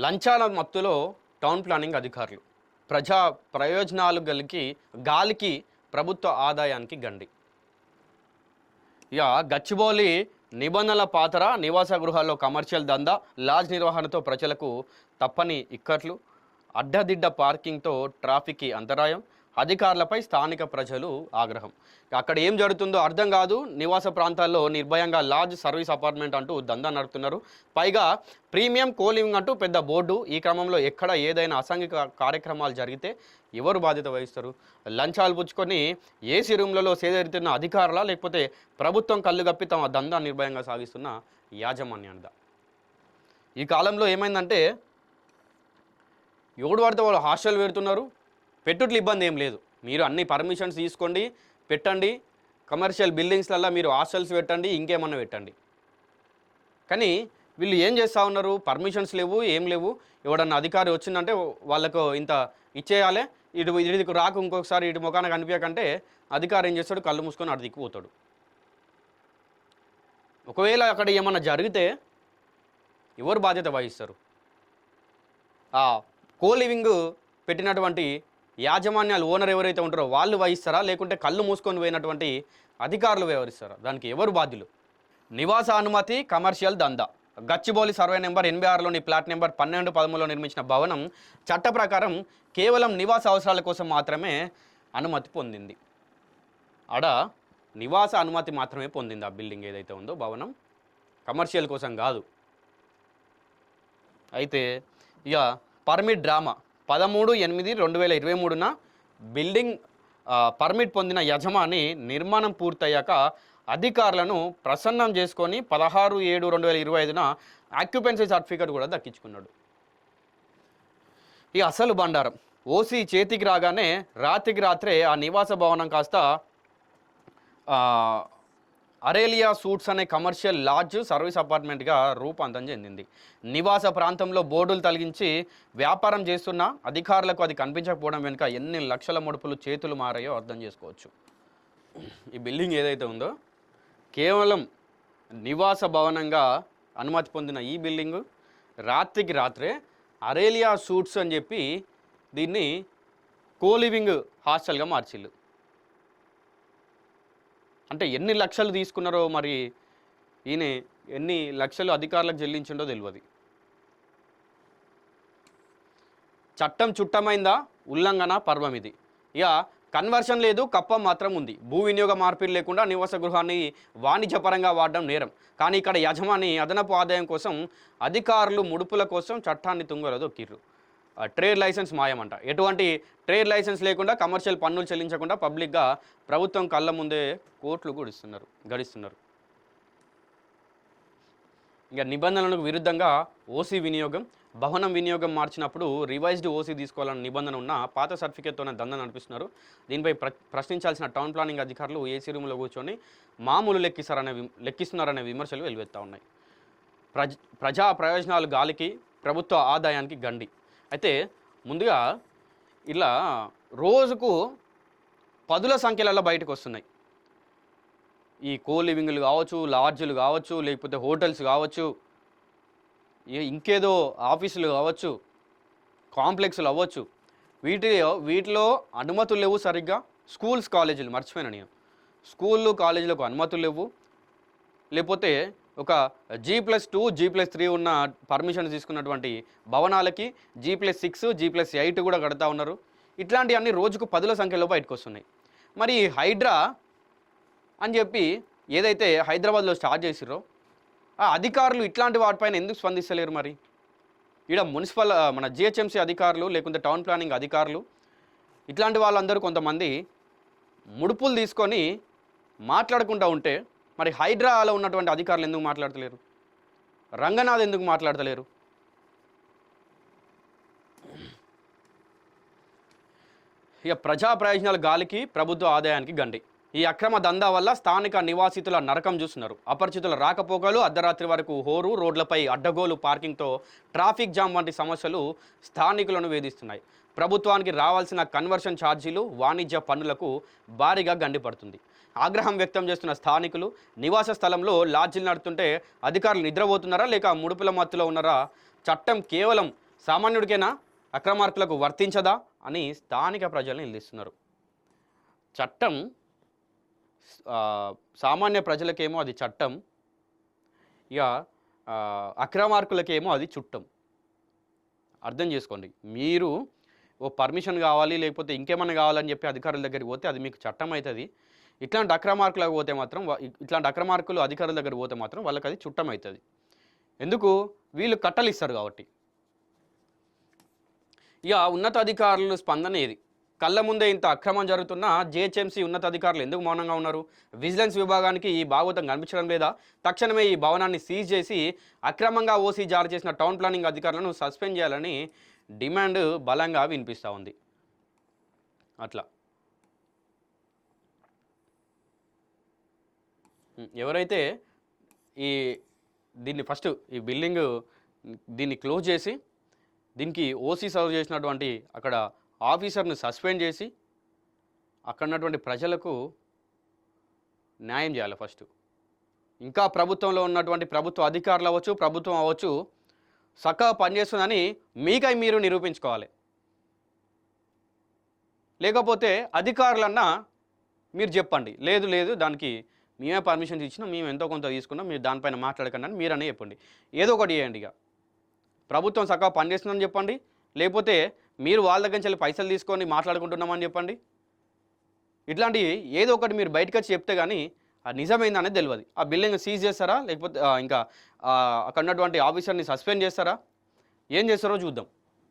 లంచాల మత్తులో town planning అధికారులు ప్రజా ప్రయోజనాలు గాలికి ప్రభుత్వ ఆదాయానికి గండి. ఇక గచ్చిబౌలి నిబంధనల పాతర నివాస గృహాల్లో కమర్షియల్ దందా, లాడ్జ్ నిర్వహణతో ప్రజలకు తప్పని ఇక్కట్లు, అడ్డదిడ్డ పార్కింగ్తో ట్రాఫిక్కి అంతరాయం, అధికారులపై స్థానిక ప్రజలు ఆగ్రహం. అక్కడ ఏం జరుగుతుందో అర్థం కాదు. నివాస ప్రాంతాల్లో నిర్భయంగా లాడ్జ్, సర్వీస్ అపార్ట్మెంట్ అంటూ దందా నడుపుతున్నారు. పైగా ప్రీమియం కోలివింగ్ అంటూ పెద్ద బోర్డు. ఈ క్రమంలో ఎక్కడ ఏదైనా అసాంఘిక కార్యక్రమాలు జరిగితే ఎవరు బాధ్యత వహిస్తారు? లంచాలు పుచ్చుకొని ఏసీ రూమ్లలో సేదరితున్న అధికారుల, లేకపోతే ప్రభుత్వం కళ్ళు గప్పి తమ దందా నిర్భయంగా సాగిస్తున్న యాజమాన్యానిదా? ఈ కాలంలో ఏమైందంటే ఎవడు పడితే వాళ్ళు హాస్టల్ పెడుతున్నారు. పెట్టుట్లు ఇబ్బంది ఏం లేదు. మీరు అన్ని పర్మిషన్స్ తీసుకోండి, పెట్టండి. కమర్షియల్ బిల్డింగ్స్లలో మీరు హాస్టల్స్ పెట్టండి, ఇంకేమన్నా పెట్టండి. కానీ వీళ్ళు ఏం చేస్తూ ఉన్నారు? పర్మిషన్స్ లేవు, ఏం లేవు. ఎవడన్నా అధికారి వచ్చిందంటే వాళ్ళకు ఇంత ఇచ్చేయాలి, ఇటుకు రాకు ఇంకొకసారి ఇటు ముఖాన కనిపించకంటే అధికారి ఏం చేస్తాడు? కళ్ళు మూసుకొని అటు దిక్కుపోతాడు. ఒకవేళ అక్కడ ఏమన్నా జరిగితే ఎవరు బాధ్యత వహిస్తారు? కోలివింగ్ పెట్టినటువంటి యాజమాన్యాలు, ఓనర్ ఎవరైతే ఉంటారో వాళ్ళు వహిస్తారా, లేకుంటే కళ్ళు మూసుకొని పోయినటువంటి అధికారులు వ్యవహరిస్తారా? దానికి ఎవరు బాధ్యులు? నివాస అనుమతి, కమర్షియల్ దందా. గచ్చిబౌలి సర్వే నెంబర్ 86లోని ప్లాట్ నెంబర్ 12-13లో నిర్మించిన భవనం చట్ట ప్రకారం కేవలం నివాస అవసరాల కోసం మాత్రమే అనుమతి పొందింది. ఆడ నివాస అనుమతి మాత్రమే పొందింది. ఆ బిల్డింగ్ ఏదైతే ఉందో భవనం కమర్షియల్ కోసం కాదు. అయితే ఇక పర్మిట్ డ్రామా 13/8/2023న బిల్డింగ్ పర్మిట్ పొందిన యజమాని నిర్మాణం పూర్తయ్యాక అధికారులను ప్రసన్నం చేసుకొని 16/7/2025న ఆక్యుపెన్సీ సర్టిఫికేట్ కూడా దక్కించుకున్నాడు. ఈ అసలు బండారం ఓసీ చేతికి రాగానే రాత్రికి రాత్రే ఆ నివాస భవనం కాస్త అరేలియా సూట్స్ అనే కమర్షియల్ లాడ్జ్, సర్వీస్ అపార్ట్మెంట్గా రూపాంతరం చెందింది. నివాస ప్రాంతంలో బోర్డులు తొలగించి వ్యాపారం చేస్తున్న అధికారులకు అది కనిపించకపోవడం వెనుక ఎన్ని లక్షల ముడుపులు చేతులు మారాయో అర్థం చేసుకోవచ్చు. ఈ బిల్డింగ్ ఏదైతే ఉందో కేవలం నివాస భవనంగా అనుమతి పొందిన ఈ బిల్డింగు రాత్రికి రాత్రే అరేలియా సూట్స్ అని చెప్పి దీన్ని కోలివింగ్ హాస్టల్గా మార్చిల్లు. అంటే ఎన్ని లక్షలు తీసుకున్నారో మరి ఈయన ఎన్ని లక్షలు అధికారులకు చెల్లించిండో తెలియదు. చట్టం చుట్టమైందా? ఉల్లంఘన పర్వం ఇది. ఇక కన్వర్షన్ లేదు, కప్పం మాత్రం ఉంది. భూ వినియోగ మార్పిడి లేకుండా నివాస గృహాన్ని వాణిజ్యపరంగా వాడడం నేరం. కానీ ఇక్కడ యజమాని అదనపు ఆదాయం కోసం, అధికారులు ముడుపుల కోసం చట్టాన్ని తుంగలో దొక్కిర్రు. Trade licence మాయమంట. ఎటువంటి ట్రేడ్ లైసెన్స్ లేకుండా, కమర్షియల్ పన్నులు చెల్లించకుండా పబ్లిక్గా ప్రభుత్వం కళ్ళ ముందే కోట్లు గడిస్తున్నారు. ఇంకా నిబంధనలకు విరుద్ధంగా ఓసీ వినియోగం, భవనం వినియోగం మార్చినప్పుడు రివైజ్డ్ ఓసీ తీసుకోవాలన్న నిబంధన ఉన్న పాత సర్టిఫికేట్తోనే దందా నడిపిస్తున్నారు. దీనిపై ప్రశ్నించాల్సిన టౌన్ ప్లానింగ్ అధికారులు ఏసీ రూమ్లో కూర్చొని మామూలు లెక్కిస్తున్నారనే విమర్శలు వెలువెత్తా ఉన్నాయి. ప్రజా ప్రయోజనాలు గాలికి, ప్రభుత్వ ఆదాయానికి గండి. అయితే ముందుగా ఇలా రోజుకు పదుల సంఖ్యలలో బయటకు వస్తున్నాయి. ఈ కోలివింగ్లు కావచ్చు, లాడ్జ్లు కావచ్చు, లేకపోతే హోటల్స్ కావచ్చు, ఇంకేదో ఆఫీసులు కావచ్చు, కాంప్లెక్స్లు అవ్వచ్చు. వీటిలో అనుమతులు లేవు సరిగ్గా. స్కూల్స్, కాలేజీలు మర్చిపోయినా నేను. స్కూళ్ళు, కాలేజీలకు అనుమతులు లేవు. లేకపోతే ఒక G+2, G+3 ఉన్న పర్మిషన్ తీసుకున్నటువంటి భవనాలకి G+6, G+8 కూడా కడతా ఉన్నారు. ఇట్లాంటివన్నీ రోజుకు పదుల సంఖ్యలో బయటకు వస్తున్నాయి. మరి హైడ్రా అని చెప్పి ఏదైతే హైదరాబాద్లో స్టార్ట్ చేసిరో ఆ అధికారులు ఇట్లాంటి వాటిపైన ఎందుకు స్పందిస్తలేరు? మరి ఇక్కడ మన GHMC అధికారులు, లేకుంటే టౌన్ ప్లానింగ్ అధికారులు, ఇట్లాంటి వాళ్ళందరూ కొంతమంది ముడుపులు తీసుకొని మాట్లాడకుండా ఉంటే మరి హైడ్రాలో ఉన్నటువంటి అధికారులు ఎందుకు మాట్లాడతలేరు? రంగనాథ్ ఎందుకు మాట్లాడతలేరు? ఇక ప్రజా ప్రయోజనాల గాలికి, ప్రభుత్వ ఆదాయానికి గండి. ఈ అక్రమ దందా వల్ల స్థానిక నివాసితుల నరకం చూస్తున్నారు. అపరిచితుల రాకపోకలు, అర్ధరాత్రి వరకు హోరు, రోడ్లపై అడ్డగోలు పార్కింగ్తో ట్రాఫిక్ జామ్ వంటి సమస్యలు స్థానికులను వేధిస్తున్నాయి. ప్రభుత్వానికి రావాల్సిన కన్వర్షన్ ఛార్జీలు, వాణిజ్య పన్నులకు భారీగా గండిపడుతుంది. ఆగ్రహం వ్యక్తం చేస్తున్న స్థానికులు నివాస స్థలంలో లాడ్జీలు నడుతుంటే అధికారులు నిద్రపోతున్నారా లేక ముడుపుల మత్తులో ఉన్నారా? చట్టం కేవలం సామాన్యుడికైనా అక్రమార్కులకు వర్తించదా అని స్థానిక ప్రజలు నిలదీస్తున్నారు. చట్టం సామాన్య ప్రజలకేమో అది చట్టం, ఇక అక్రమార్కులకేమో అది చుట్టం. అర్థం చేసుకోండి. మీరు ఓ పర్మిషన్ కావాలి లేకపోతే ఇంకేమన్నా కావాలని చెప్పి అధికారుల దగ్గరికి పోతే అది మీకు చట్టం అవుతుంది. ఇట్లాంటి అక్రమార్కులకు పోతే మాత్రం ఇట్లాంటి అక్రమార్కులు అధికారుల దగ్గర పోతే మాత్రం వాళ్ళకి అది చుట్టం అవుతుంది. ఎందుకు? వీళ్ళు కట్టలు ఇస్తారు కాబట్టి. ఇక ఉన్నతాధికారుల స్పందన ఏది? కళ్ళ ముందే ఇంత అక్రమం జరుగుతున్నా జిహెచ్ఎంసీ ఉన్నతాధికారులు ఎందుకు మౌనంగా ఉన్నారు? విజిలెన్స్ విభాగానికి ఈ భాగవతం కనిపించడం లేదా? తక్షణమే ఈ భవనాన్ని సీజ్ చేసి అక్రమంగా ఓసీ జారీ చేసిన టౌన్ ప్లానింగ్ అధికారులను సస్పెండ్ చేయాలని డిమాండ్ బలంగా వినిపిస్తూ ఉంది. అట్లా ఎవరైతే దీన్ని ఫస్ట్ ఈ బిల్డింగ్ దీన్ని క్లోజ్ చేసి దీనికి ఓసీ సర్వ్ చేసినటువంటి అక్కడ ఆఫీసర్ని సస్పెండ్ చేసి అక్కడ ఉన్నటువంటి ప్రజలకు న్యాయం చేయాలి ఫస్ట్. ఇంకా ప్రభుత్వంలో ఉన్నటువంటి ప్రభుత్వ అధికారులు అవ్వచ్చు, ప్రభుత్వం అవ్వచ్చు, చక్కగా పనిచేస్తుందని మీకై మీరు నిరూపించుకోవాలి. లేకపోతే అధికారులన్నా మీరు చెప్పండి, లేదు లేదు దానికి మేమే పర్మిషన్ ఇచ్చినాం, మేము ఎంతో కొంత తీసుకున్నాం, మీరు దానిపైన మాట్లాడకండి అని మీరనే చెప్పండి. ఏదో ఒకటి చేయండి. ఇక ప్రభుత్వం చక్కగా పనిచేస్తుందని చెప్పండి, లేకపోతే మీరు వాళ్ళ దగ్గర నుంచి పైసలు తీసుకొని మాట్లాడుకుంటున్నామని చెప్పండి. ఇట్లాంటివి ఏదో ఒకటి మీరు బయటకు వచ్చి చెప్తే కానీ అది నిజమైందనేది తెలియదు. ఆ బిల్డింగ్ సీజ్ చేస్తారా లేకపోతే ఇంకా అక్కడ ఉన్నటువంటి ఆఫీసర్ని సస్పెండ్ చేస్తారా, ఏం చేస్తారో చూద్దాం.